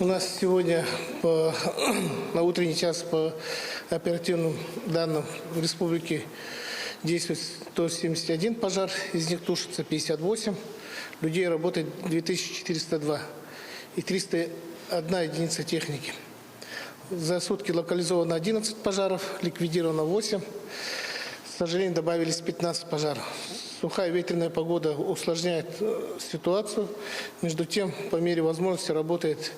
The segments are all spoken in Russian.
У нас сегодня на утренний час по оперативным данным в республике действует 171 пожар, из них тушится 58, людей работает 2402 и 301 единица техники. За сутки локализовано 11 пожаров, ликвидировано 8. К сожалению, добавились 15 пожаров. Сухая ветреная погода усложняет ситуацию. Между тем, по мере возможности работает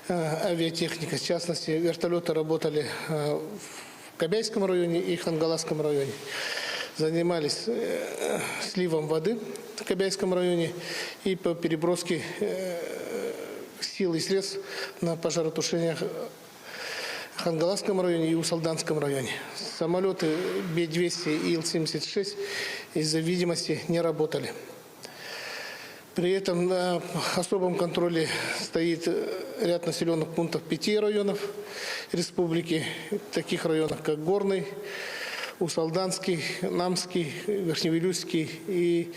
авиатехника. В частности, вертолеты работали в Кобяйском районе и Хангаласском районе. Занимались сливом воды в Кобяйском районе и по переброске сил и средств на пожаротушение в Хангаласском районе и Усалданском районе. Самолеты Б-200 и Ил-76 из-за видимости не работали. При этом на особом контроле стоит ряд населенных пунктов 5 районов республики, таких районов как Горный, Усалданский, Намский, Верхневилюйский и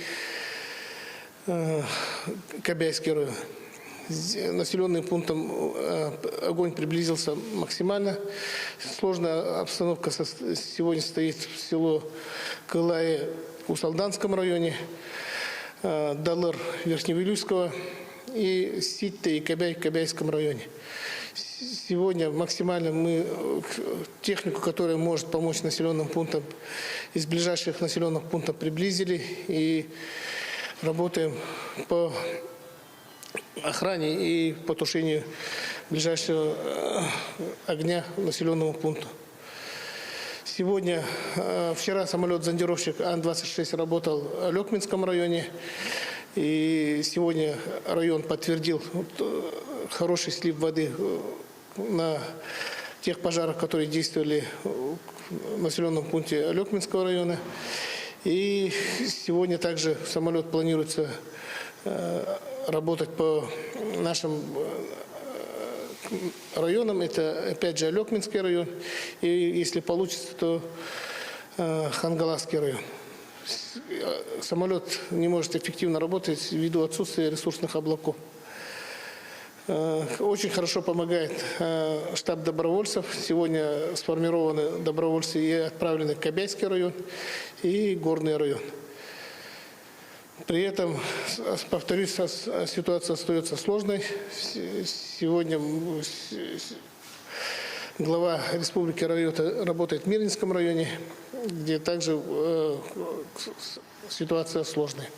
Кобяйский район. Населенным пунктом огонь приблизился максимально. Сложная обстановка сегодня стоит в село Кылае в Усалданском районе, Далыр Верхневилюйского и Ситте и Кобяй в Кобяйском районе. Сегодня максимально мы технику, которая может помочь населенным пунктам, из ближайших населенных пунктов приблизили и работаем по охране и потушению ближайшего огня населенному пункту. Вчера самолет-зондировщик Ан-26 работал в Лёкминском районе. И сегодня район подтвердил хороший слив воды на тех пожарах, которые действовали в населенном пункте Лёкминского района. И сегодня также самолет планируется работать по нашим районам. Это опять же Лёкминский район. И если получится, то Хангаласский район. Самолет не может эффективно работать ввиду отсутствия ресурсных облаков. Очень хорошо помогает штаб добровольцев. Сегодня сформированы добровольцы и отправлены в Кобяйский район и Горный район. При этом, повторюсь, ситуация остается сложной. Сегодня глава республики работает в Мирнинском районе, где также ситуация сложная.